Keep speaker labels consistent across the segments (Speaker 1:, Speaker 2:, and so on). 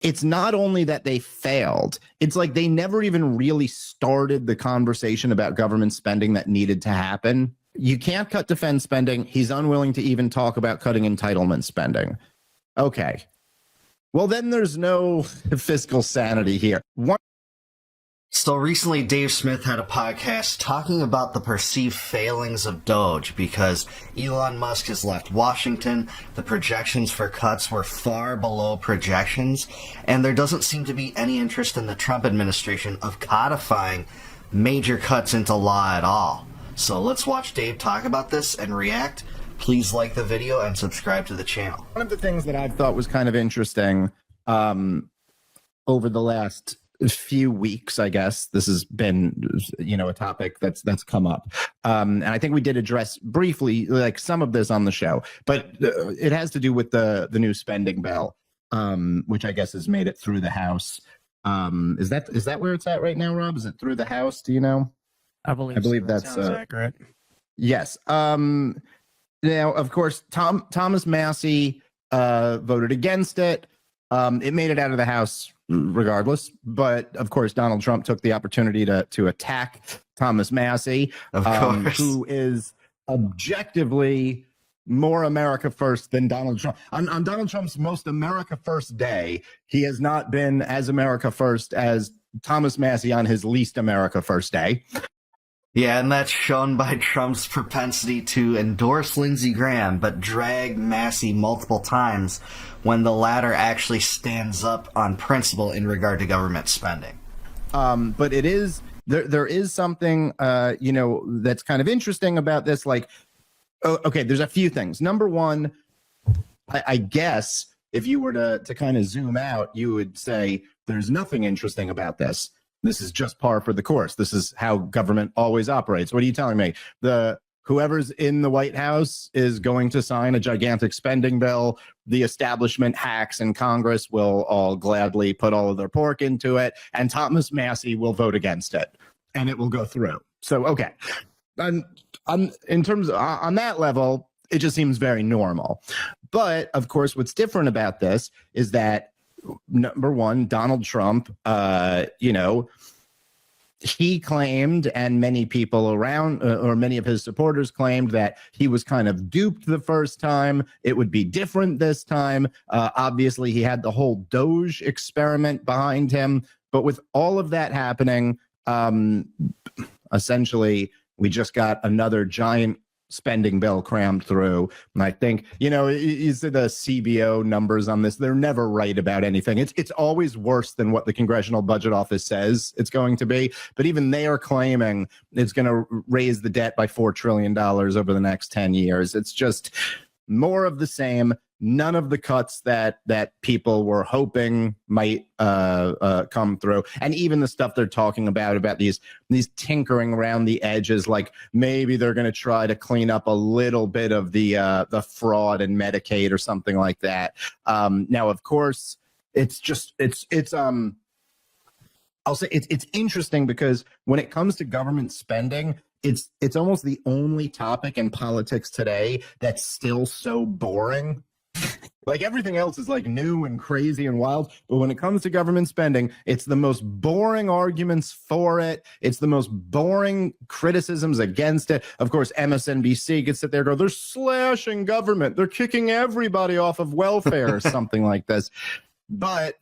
Speaker 1: it's not only that they failed, it's like they never even really started the conversation about government spending that needed to happen. You can't cut defense spending. He's unwilling to even talk about cutting entitlement spending. Okay. Well, then there's no fiscal sanity here.
Speaker 2: So recently, Dave Smith had a podcast talking about the perceived failings of DOGE because Elon Musk has left Washington, the projections for cuts were far below projections, and there doesn't seem to be any interest in the Trump administration of codifying major cuts into law at all. So let's watch Dave talk about this and react. Please like the video and subscribe to the channel.
Speaker 1: One of the things that I thought was kind of interesting over the last few weeks, I guess this has been, a topic that's come up, and I think we did address briefly like some of this on the show, but it has to do with the new spending bill, which I guess has made it through the House. Is that where it's at right now, Rob? Is it through the House? Do you know?
Speaker 3: I believe
Speaker 1: that's
Speaker 3: accurate.
Speaker 1: Yes. Now, of course, Thomas Massey voted against it. It made it out of the House regardless, but of course Donald Trump took the opportunity to attack Thomas Massey, who is objectively more America first than Donald Trump. On Donald Trump's most America first day, he has not been as America first as Thomas Massey on his least America first day.
Speaker 2: Yeah, and that's shown by Trump's propensity to endorse Lindsey Graham, but drag Massey multiple times when the latter actually stands up on principle in regard to government spending.
Speaker 1: But it is there is something that's kind of interesting about this. Like, okay, there's a few things. Number one, I guess if you were to kind of zoom out, you would say there's nothing interesting about this. This is just par for the course. This is how government always operates. What are you telling me? Whoever's in the White House is going to sign a gigantic spending bill. The establishment hacks in Congress will all gladly put all of their pork into it, and Thomas Massey will vote against it, and it will go through. So, okay. On that level, it just seems very normal. But, of course, what's different about this is that number one, Donald Trump, he claimed, and many people around, or many of his supporters claimed, that he was kind of duped the first time. It would be different this time. Obviously, he had the whole DOGE experiment behind him. But with all of that happening, essentially, we just got another giant spending bill crammed through. And I think, you see the CBO numbers on this, they're never right about anything. It's always worse than what the Congressional Budget Office says it's going to be. But even they are claiming it's going to raise the debt by $4 trillion over the next 10 years. It's just more of the same. None of the cuts that people were hoping might come through, and even the stuff they're talking about these tinkering around the edges, like maybe they're going to try to clean up a little bit of the fraud in Medicaid or something like that. Now, of course, it's I'll say it's interesting because when it comes to government spending, it's almost the only topic in politics today that's still so boring. Like everything else is like new and crazy and wild, but when it comes to government spending, it's the most boring arguments for it. It's the most boring criticisms against it. Of course, MSNBC could sit there and go, they're slashing government. They're kicking everybody off of welfare or something like this. But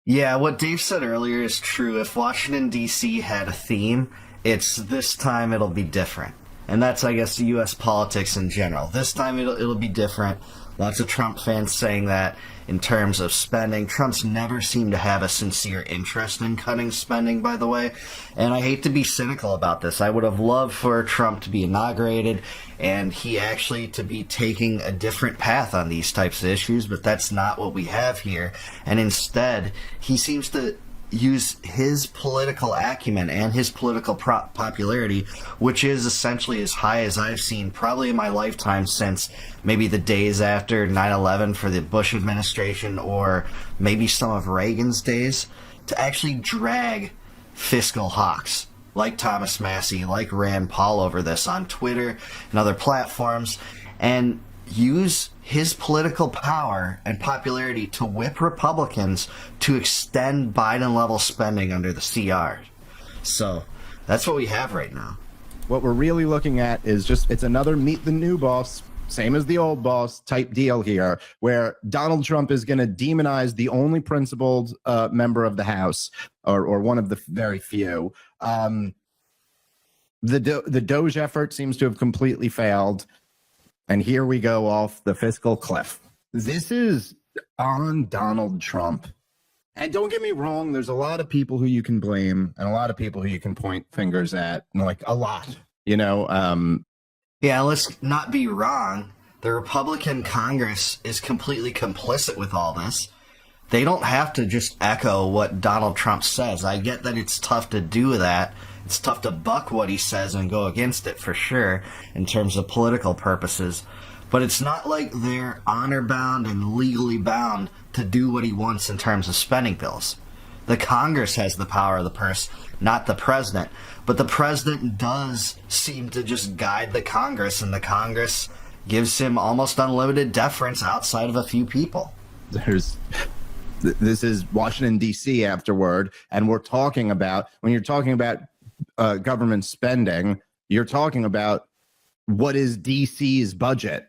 Speaker 2: yeah, what Dave said earlier is true. If Washington, D.C. had a theme, it's this time it'll be different. And that's, I guess, U.S. politics in general. This time it'll be different. Lots of Trump fans saying that in terms of spending. Trump's never seemed to have a sincere interest in cutting spending, by the way. And I hate to be cynical about this. I would have loved for Trump to be inaugurated and he actually to be taking a different path on these types of issues, but that's not what we have here. And instead, he seems to use his political acumen and his political popularity, which is essentially as high as I've seen probably in my lifetime since maybe the days after 9/11 for the Bush administration, or maybe some of Reagan's days, to actually drag fiscal hawks like Thomas Massey, like Rand Paul over this on Twitter and other platforms. And use his political power and popularity to whip Republicans to extend Biden-level spending under the CR. So that's what we have right now.
Speaker 1: What we're really looking at is just, it's another meet the new boss, same as the old boss type deal here, where Donald Trump is going to demonize the only principled member of the House, or one of the very few. The DOGE effort seems to have completely failed. And here we go off the fiscal cliff. This is on Donald Trump. And don't get me wrong, there's a lot of people who you can blame and a lot of people who you can point fingers at, like a lot, you know.
Speaker 2: Yeah, let's not be wrong. The Republican Congress is completely complicit with all this. They don't have to just echo what Donald Trump says. I get that it's tough to do that. It's tough to buck what he says and go against it for sure in terms of political purposes. But it's not like they're honor bound and legally bound to do what he wants in terms of spending bills. The Congress has the power of the purse, not the president. But the president does seem to just guide the Congress, and the Congress gives him almost unlimited deference outside of a few people.
Speaker 1: This is Washington, D.C. afterward, and we're talking about, when you're talking about government spending, you're talking about what is D.C.'s budget.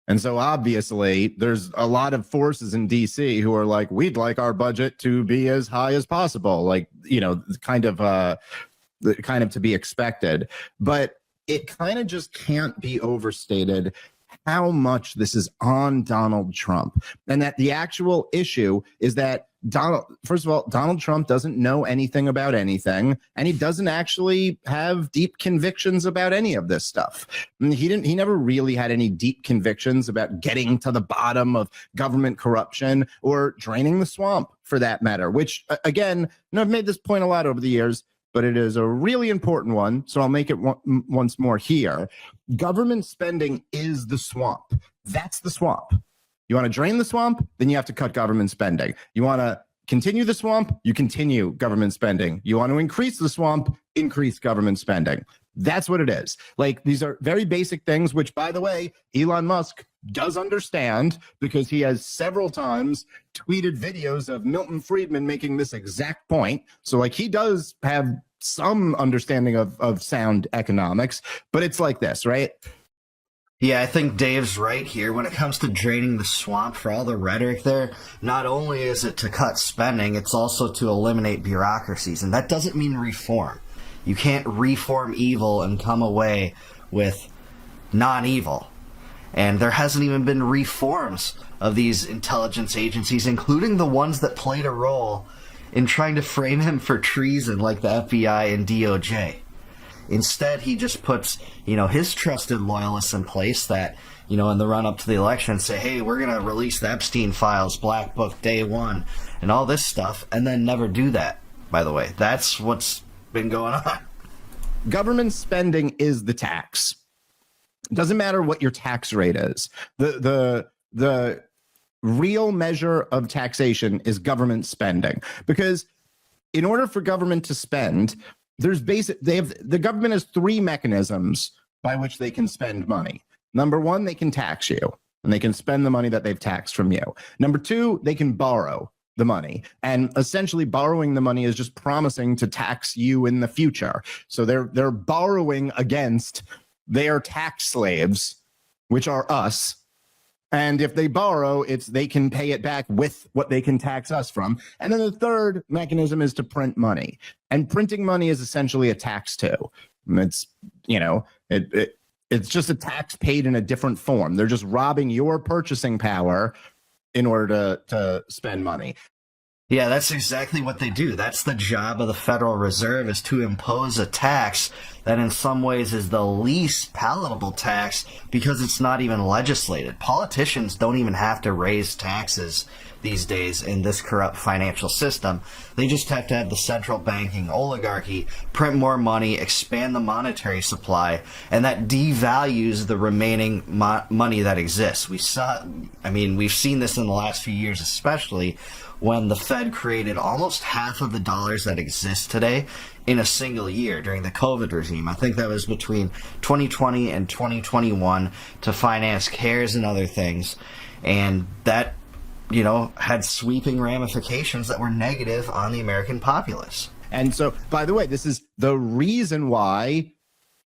Speaker 1: And so obviously there's a lot of forces in DC who are like, we'd like our budget to be as high as possible. Like, you know, kind of to be expected. But it kind of just can't be overstated how much this is on Donald Trump. And that the actual issue is that first of all, Donald Trump doesn't know anything about anything, and he doesn't actually have deep convictions about any of this stuff. I mean, he never really had any deep convictions about getting to the bottom of government corruption or draining the swamp, for that matter, which, again, I've made this point a lot over the years, but it is a really important one, so I'll make it once more here. Government spending is the swamp. That's the swamp. You want to drain the swamp, then you have to cut government spending. You want to continue the swamp, you continue government spending. You want to increase the swamp, increase government spending. That's what it is. Like, these are very basic things, which, by the way, Elon Musk does understand, because he has several times tweeted videos of Milton Friedman making this exact point. So, like, he does have some understanding of sound economics, but it's like this, right?
Speaker 2: Yeah, I think Dave's right here. When it comes to draining the swamp, for all the rhetoric there, not only is it to cut spending, it's also to eliminate bureaucracies. And that doesn't mean reform. You can't reform evil and come away with non-evil. And there hasn't even been reforms of these intelligence agencies, including the ones that played a role in trying to frame him for treason, like the FBI and DOJ. Instead, he just puts, his trusted loyalists in place that, in the run-up to the election say, hey, we're going to release the Epstein files, Black Book, Day One, and all this stuff, and then never do that, by the way. That's what's been going on.
Speaker 1: Government spending is the tax. It doesn't matter what your tax rate is. The real measure of taxation is government spending, because in order for government to spend, the government has three mechanisms by which they can spend money. Number one, they can tax you, and they can spend the money that they've taxed from you. Number two, they can borrow the money, and essentially borrowing the money is just promising to tax you in the future. So they're borrowing against their tax slaves, which are us. And if they borrow, they can pay it back with what they can tax us from. And then the third mechanism is to print money. And printing money is essentially a tax too. It's, it's just a tax paid in a different form. They're just robbing your purchasing power in order to spend money.
Speaker 2: Yeah, that's exactly what they do. That's the job of the Federal Reserve, is to impose a tax that in some ways is the least palatable tax because it's not even legislated. Politicians don't even have to raise taxes these days in this corrupt financial system. They just have to have the central banking oligarchy print more money, expand the monetary supply, and that devalues the remaining money that exists. We've seen this in the last few years, especially when the Fed created almost half of the dollars that exist today in a single year during the COVID regime. I think that was between 2020 and 2021 to finance CARES and other things. And that, had sweeping ramifications that were negative on the American populace.
Speaker 1: And so, by the way, this is the reason why,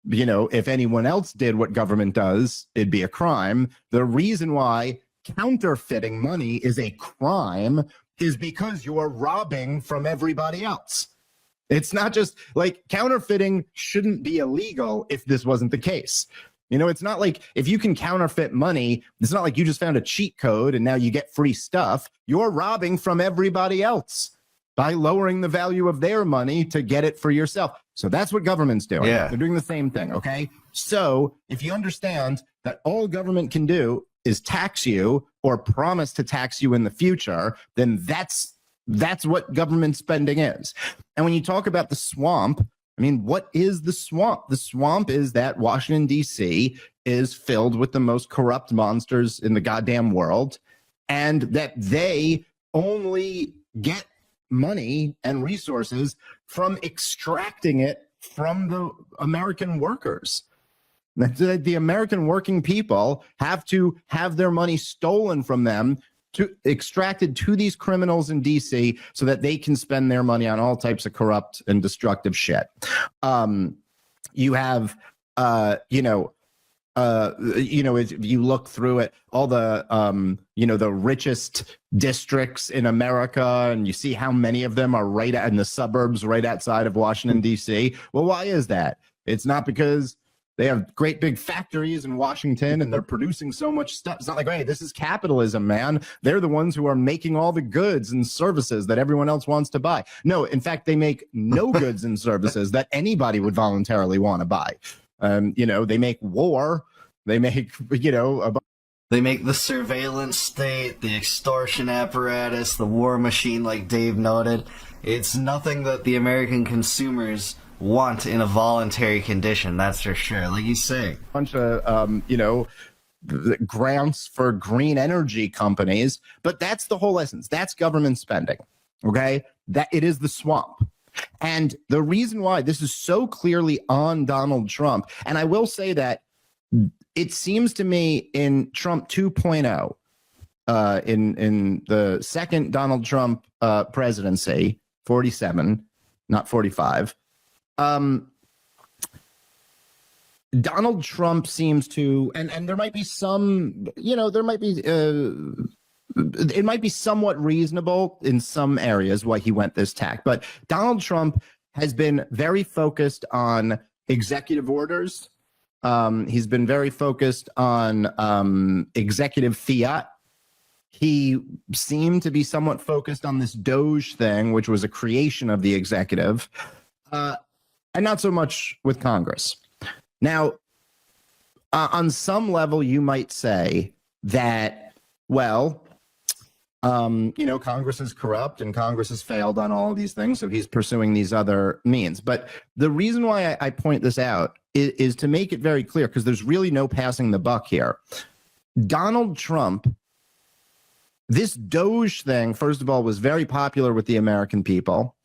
Speaker 1: if anyone else did what government does, it'd be a crime. The reason why counterfeiting money is a crime is because you're robbing from everybody else. It's not just like counterfeiting shouldn't be illegal if this wasn't the case. It's not like if you can counterfeit money, it's not like you just found a cheat code and now you get free stuff. You're robbing from everybody else by lowering the value of their money to get it for yourself. So that's what government's doing.
Speaker 2: Yeah.
Speaker 1: They're doing the same thing, okay? So if you understand that all government can do is tax you or promise to tax you in the future, then that's what government spending is. And when you talk about the swamp, what is the swamp? The swamp is that Washington, D.C. is filled with the most corrupt monsters in the goddamn world, and that they only get money and resources from extracting it from the American workers. That the American working people have to have their money stolen from them, extracted to these criminals in DC so that they can spend their money on all types of corrupt and destructive shit. You have, if you look through it, all the, the richest districts in America, and you see how many of them are right in the suburbs, right outside of Washington, D.C. Well, why is that? It's not because they have great big factories in Washington and they're producing so much stuff. It's not like, hey, this is capitalism, man. They're the ones who are making all the goods and services that everyone else wants to buy. No, in fact, they make no goods and services that anybody would voluntarily want to buy. They make war. They make,
Speaker 2: They make the surveillance state, the extortion apparatus, the war machine, like Dave noted. It's nothing that the American consumers want in a voluntary condition, that's for sure. Like you say,
Speaker 1: bunch of grants for green energy companies, but that's the whole essence. That's government spending. Okay, that it is the swamp. And the reason why this is so clearly on Donald Trump, and I will say that it seems to me in Trump 2.0, in the second Donald Trump presidency, 47, not 45. Donald Trump seems to, and there might be some, it might be somewhat reasonable in some areas why he went this tack, but Donald Trump has been very focused on executive orders. He's been very focused on executive fiat. He seemed to be somewhat focused on this DOGE thing, which was a creation of the executive. And not so much with Congress. Now, on some level, you might say that, Congress is corrupt and Congress has failed on all of these things, so he's pursuing these other means. But the reason why I point this out is to make it very clear, because there's really no passing the buck here. Donald Trump, this DOGE thing, first of all, was very popular with the American people.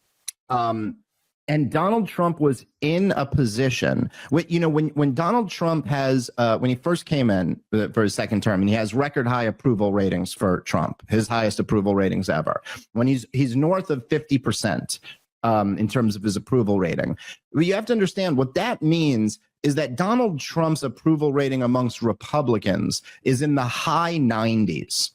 Speaker 1: And Donald Trump was in a position, when Donald Trump has, when he first came in for his second term, and he has record high approval ratings for Trump, his highest approval ratings ever. When he's north of 50% in terms of his approval rating. You have to understand what that means is that Donald Trump's approval rating amongst Republicans is in the high 90s.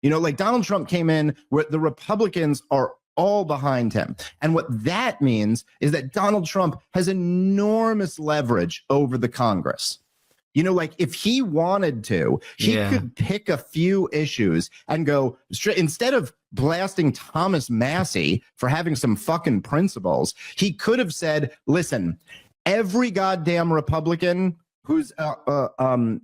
Speaker 1: Donald Trump came in where the Republicans are all behind him. And what that means is that Donald Trump has enormous leverage over the Congress. If he wanted to, he could pick a few issues and go straight, instead of blasting Thomas Massey for having some fucking principles, he could have said, listen, every goddamn Republican who's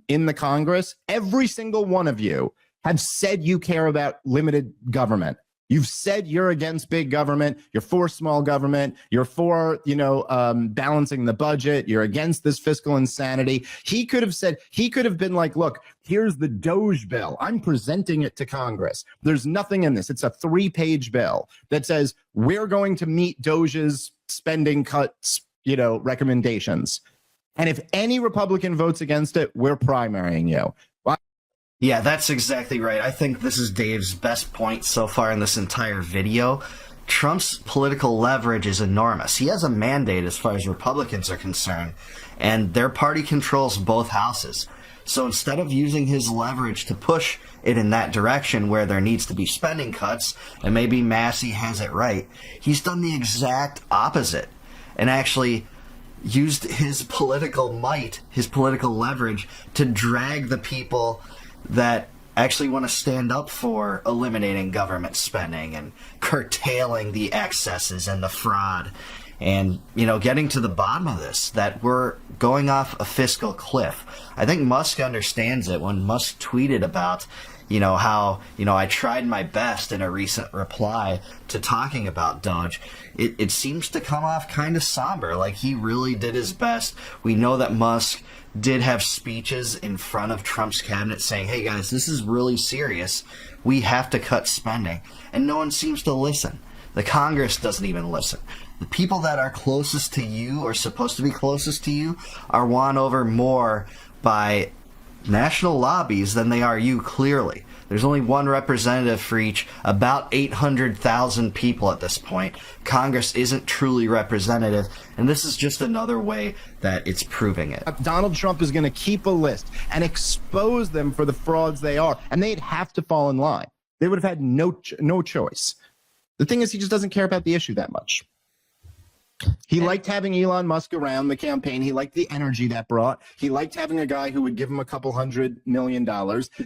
Speaker 1: in the Congress, every single one of you have said you care about limited government. You've said you're against big government. You're for small government. You're for, balancing the budget. You're against this fiscal insanity. He could have been like, look, here's the DOGE bill. I'm presenting it to Congress. There's nothing in this. It's a 3-page bill that says we're going to meet DOGE's spending cuts, recommendations. And if any Republican votes against it, we're primarying you.
Speaker 2: Yeah, that's exactly right. I think this is Dave's best point so far in this entire video. Trump's political leverage is enormous. He has a mandate as far as Republicans are concerned, and their party controls both houses. So instead of using his leverage to push it in that direction where there needs to be spending cuts, and maybe Massey has it right, he's done the exact opposite and actually used his political might, his political leverage, to drag the people that actually want to stand up for eliminating government spending and curtailing the excesses and the fraud and, getting to the bottom of this, that we're going off a fiscal cliff. I think Musk understands it when Musk tweeted about, how, I tried my best in a recent reply to talking about DOGE. It seems to come off kind of somber, like he really did his best. We know that Musk did have speeches in front of Trump's cabinet saying, hey guys, this is really serious. We have to cut spending. And no one seems to listen. The Congress doesn't even listen. The people that are closest to you, or supposed to be closest to you, are won over more by national lobbies than they are you, clearly. There's only one representative for each about 800,000 people at this point. Congress isn't truly representative, and this is just another way that it's proving it.
Speaker 1: Donald Trump is going to keep a list and expose them for the frauds they are, and they'd have to fall in line. They would have had no choice. The thing is, he just doesn't care about the issue that much. He liked having Elon Musk around the campaign. He liked the energy that brought. He liked having a guy who would give him a couple $100 million.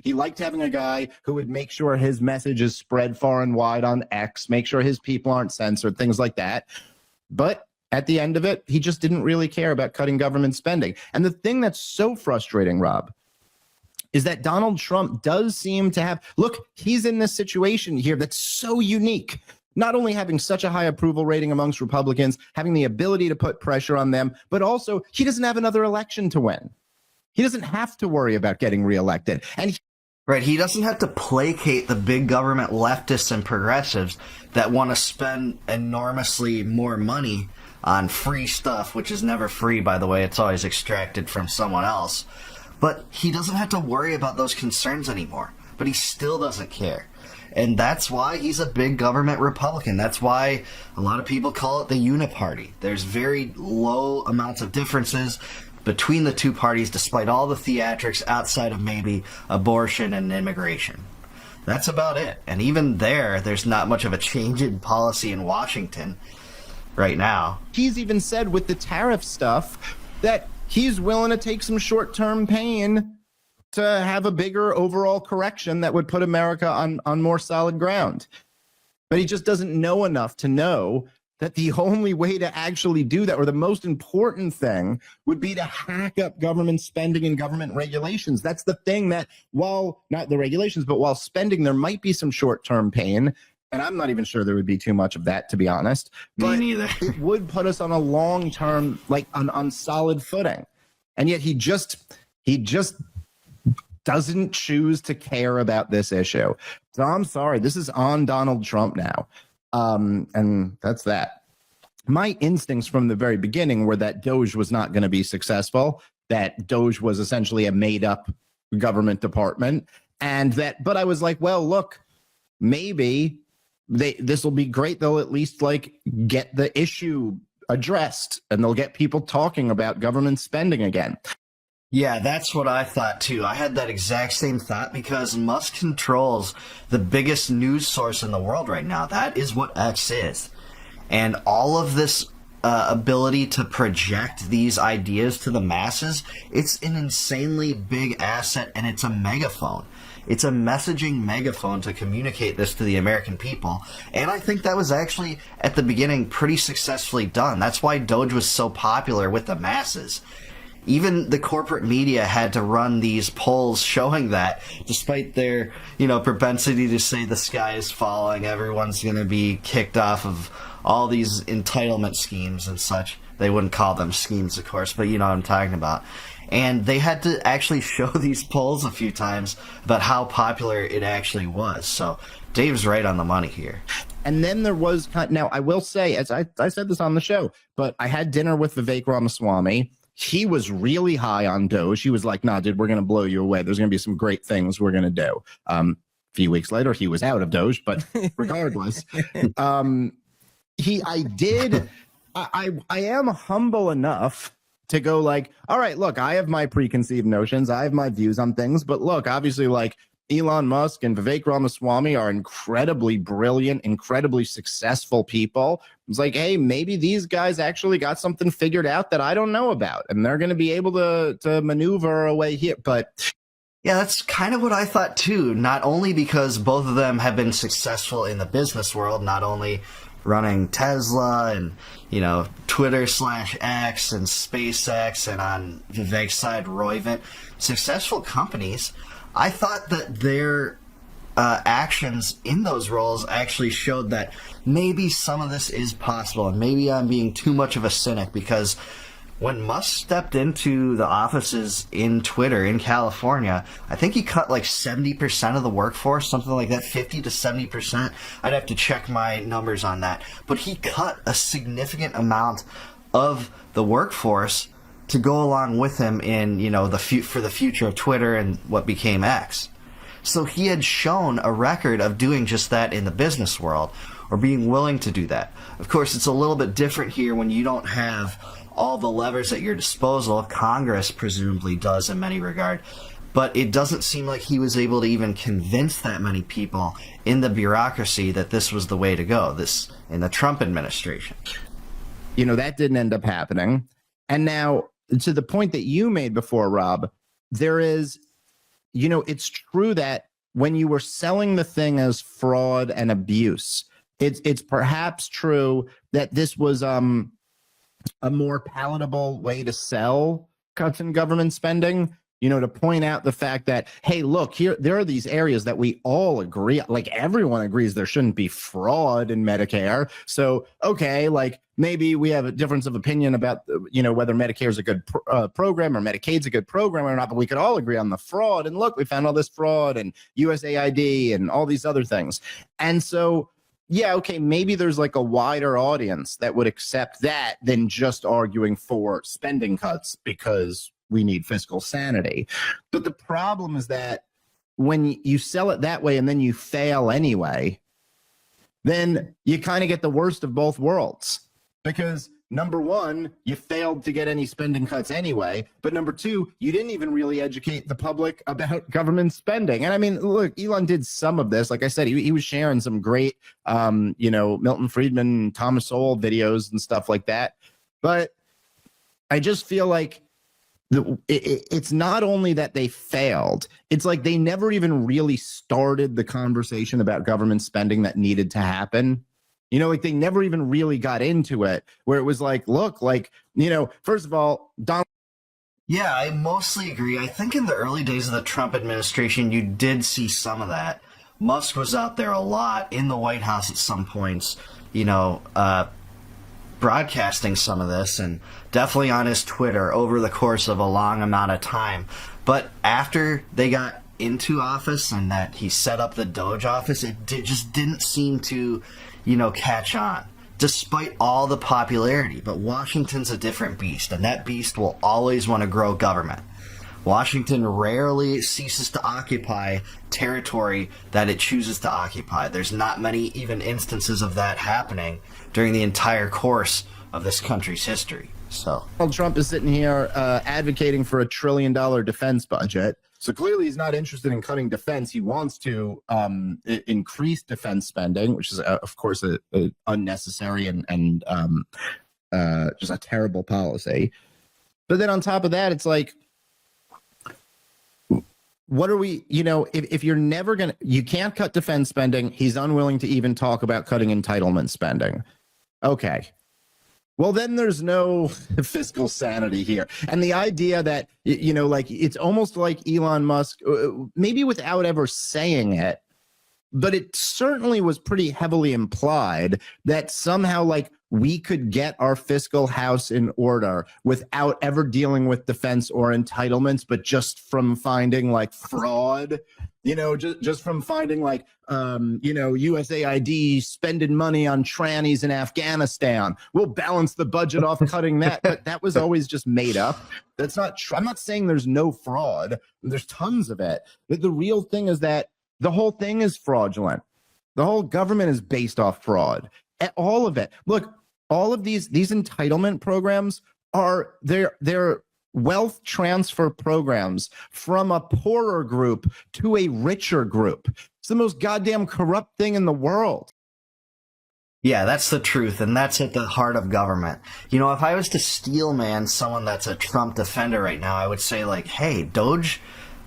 Speaker 1: He liked having a guy who would make sure his message is spread far and wide on X, make sure his people aren't censored, things like that. But at the end of it, he just didn't really care about cutting government spending. And the thing that's so frustrating, Rob, is that Donald Trump does seem to have, look, he's in this situation here that's so unique. Not only having such a high approval rating amongst Republicans, having the ability to put pressure on them, but also he doesn't have another election to win. He doesn't have to worry about getting reelected. And
Speaker 2: Right, he doesn't have to placate the big government leftists and progressives that want to spend enormously more money on free stuff, which is never free, by the way. It's always extracted from someone else. But he doesn't have to worry about those concerns anymore. But he still doesn't care. And that's why he's a big government Republican. That's why a lot of people call it the uniparty. There's very low amounts of differences between the two parties, despite all the theatrics outside of maybe abortion and immigration. That's about it. And even there's not much of a change in policy in Washington right now.
Speaker 1: He's even said with the tariff stuff that he's willing to take some short-term pain to have a bigger overall correction that would put America on more solid ground. But he just doesn't know enough to know that the only way to actually do that, or the most important thing, would be to hack up government spending and government regulations. That's the thing that, while not the regulations, but while spending, there might be some short-term pain. And I'm not even sure there would be too much of that, to be honest.
Speaker 2: Me neither.
Speaker 1: It would put us on a long-term, like on solid footing. And yet he just doesn't choose to care about this issue. So I'm sorry, this is on Donald Trump now. And that's that. My instincts from the very beginning were that DOGE was not going to be successful, that DOGE was essentially a made-up government department, but I was like, well, look, maybe this will be great. They'll at least get the issue addressed, and they'll get people talking about government spending again.
Speaker 2: Yeah, that's what I thought too. I had that exact same thought because Musk controls the biggest news source in the world right now. That is what X is. And all of this ability to project these ideas to the masses, it's an insanely big asset, and it's a megaphone. It's a messaging megaphone to communicate this to the American people. And I think that was actually, at the beginning, pretty successfully done. That's why DOGE was so popular with the masses. Even the corporate media had to run these polls showing that, despite their, propensity to say the sky is falling, everyone's going to be kicked off of all these entitlement schemes and such. They wouldn't call them schemes, of course, but you know what I'm talking about. And they had to actually show these polls a few times about how popular it actually was. So Dave's right on the money here.
Speaker 1: And then there was, now I will say, as I said this on the show, but I had dinner with Vivek Ramaswamy. He was really high on DOGE. He was like, nah, dude, we're going to blow you away. There's going to be some great things we're going to do. A few weeks later, he was out of DOGE, but regardless, I am humble enough to go like, all right, look, I have my preconceived notions. I have my views on things. But look, obviously, like Elon Musk and Vivek Ramaswamy are incredibly brilliant, incredibly successful people. It's like, hey, maybe these guys actually got something figured out that I don't know about, and they're going to be able to maneuver away here. But
Speaker 2: yeah, that's kind of what I thought too. Not only because both of them have been successful in the business world, not only running Tesla and, Twitter/X and SpaceX, and on Vivek's side, Roivant, successful companies. I thought that their actions in those roles actually showed that maybe some of this is possible, and maybe I'm being too much of a cynic, because when Musk stepped into the offices in Twitter in California, I think he cut like 70% of the workforce, something like that, 50 to 70%. I'd have to check my numbers on that. But he cut a significant amount of the workforce to go along with him in, for the future of Twitter and what became X. So he had shown a record of doing just that in the business world, or being willing to do that. Of course, it's a little bit different here when you don't have all the levers at your disposal. Congress presumably does in many regard, but it doesn't seem like he was able to even convince that many people in the bureaucracy that this was the way to go, this in the Trump administration.
Speaker 1: That didn't end up happening. And now, to the point that you made before, Rob, there is, it's true that when you were selling the thing as fraud and abuse, it's perhaps true that this was a more palatable way to sell cuts in government spending, to point out the fact that, hey, look, there are these areas that we all agree, like everyone agrees there shouldn't be fraud in Medicare. So, okay, like maybe we have a difference of opinion about, whether Medicare is a good program or Medicaid's a good program or not, but we could all agree on the fraud. And look, we found all this fraud and USAID and all these other things. And so, yeah, okay, maybe there's like a wider audience that would accept that than just arguing for spending cuts because we need fiscal sanity. But the problem is that when you sell it that way and then you fail anyway, then you kind of get the worst of both worlds. Because number one, you failed to get any spending cuts anyway. But number two, you didn't even really educate the public about government spending. And I mean, look, Elon did some of this. Like I said, he was sharing some great, Milton Friedman, Thomas Sowell videos and stuff like that. But I just feel like it's not only that they failed, it's like they never even really started the conversation about government spending that needed to happen. Like they never even really got into it, where it was like, look, like, first of all, Donald.
Speaker 2: Yeah, I mostly agree. I think in the early days of the Trump administration, you did see some of that. Musk was out there a lot in the White House at some points, broadcasting some of this, and definitely on his Twitter over the course of a long amount of time. But after they got into office and that he set up the DOGE office, it just didn't seem to, catch on, despite all the popularity. But Washington's a different beast, and that beast will always want to grow government. Washington rarely ceases to occupy territory that it chooses to occupy. There's not many even instances of that happening during the entire course of this country's history. So
Speaker 1: Donald Trump is sitting here advocating for $1 trillion defense budget. So clearly he's not interested in cutting defense. He wants to increase defense spending, which is, of course, a unnecessary and just a terrible policy. But then on top of that, it's like, what are we, if you're never going to, you can't cut defense spending. He's unwilling to even talk about cutting entitlement spending. Okay. well, then there's no fiscal sanity here. And the idea that, like it's almost like Elon Musk, maybe without ever saying it, but it certainly was pretty heavily implied that somehow like we could get our fiscal house in order without ever dealing with defense or entitlements, but just from finding like fraud, just from finding like, USAID spending money on trannies in Afghanistan. We'll balance the budget off cutting that. But that was always just made up. That's not true. I'm not saying there's no fraud. There's tons of it. But the real thing is that the whole thing is fraudulent. The whole government is based off fraud. All of it. Look, all of these entitlement programs they're wealth transfer programs from a poorer group to a richer group. It's the most goddamn corrupt thing in the world.
Speaker 2: Yeah, that's the truth, and that's at the heart of government. If I was to steel man someone that's a Trump defender right now, I would say like, hey, DOGE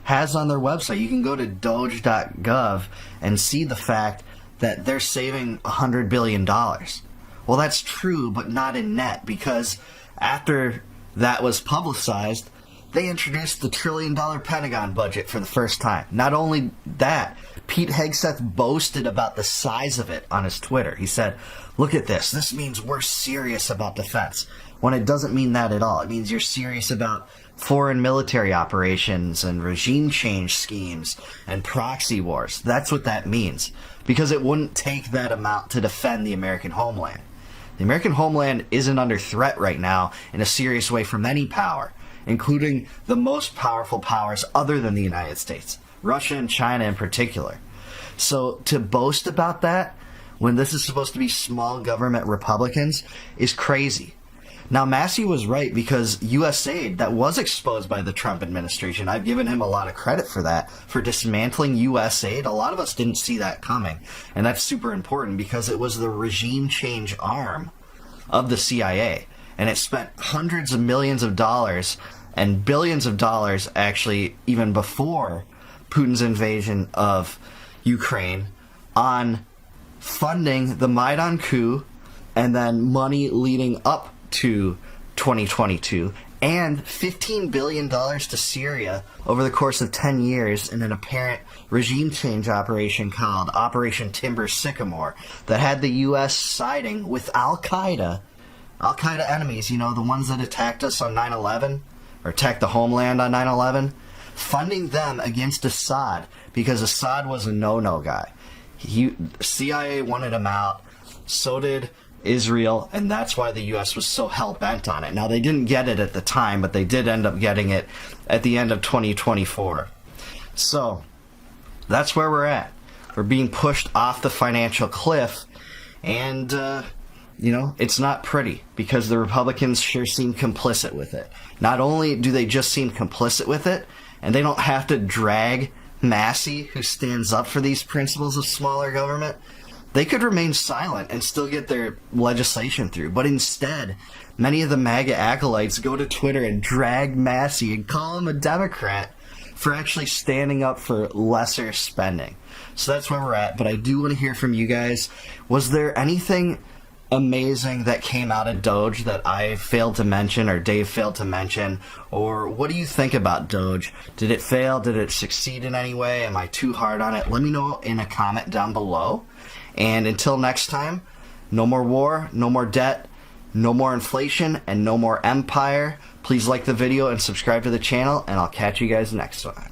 Speaker 2: has on their website, you can go to doge.gov and see the fact that they're saving $100 billion. Well, that's true, but not in net, because after that was publicized, they introduced the $1 trillion Pentagon budget for the first time. Not only that, Pete Hegseth boasted about the size of it on his Twitter. He said, look at this. This means we're serious about defense. When it doesn't mean that at all. It means you're serious about foreign military operations and regime change schemes and proxy wars. That's what that means. Because it wouldn't take that amount to defend the American homeland. The American homeland isn't under threat right now in a serious way from any power, including the most powerful powers other than the United States, Russia and China in particular. So to boast about that when this is supposed to be small government Republicans is crazy. Now, Massey was right, because USAID, that was exposed by the Trump administration. I've given him a lot of credit for that, for dismantling USAID. A lot of us didn't see that coming. And that's super important, because it was the regime change arm of the CIA. And it spent hundreds of millions of dollars and billions of dollars, actually, even before Putin's invasion of Ukraine, on funding the Maidan coup and then money leading up to 2022, and $15 billion to Syria over the course of 10 years in an apparent regime change operation called Operation Timber Sycamore that had the U.S. siding with Al-Qaeda enemies, the ones that attacked us on 9/11, or attacked the homeland on 9/11, funding them against Assad because Assad was a no-no guy. CIA wanted him out, so did Israel, and that's why the U.S. was so hell-bent on it. Now, they didn't get it at the time, but they did end up getting it at the end of 2024. So, that's where we're at. We're being pushed off the financial cliff, and, it's not pretty, because the Republicans sure seem complicit with it. Not only do they just seem complicit with it, and they don't have to drag Massey, who stands up for these principles of smaller government, they could remain silent and still get their legislation through. But instead, many of the MAGA acolytes go to Twitter and drag Massey and call him a Democrat for actually standing up for lesser spending. So that's where we're at. But I do want to hear from you guys. Was there anything amazing that came out of DOGE that I failed to mention, or Dave failed to mention? Or what do you think about DOGE? Did it fail? Did it succeed in any way? Am I too hard on it? Let me know in a comment down below. And until next time, no more war, no more debt, no more inflation, and no more empire. Please like the video and subscribe to the channel, and I'll catch you guys next time.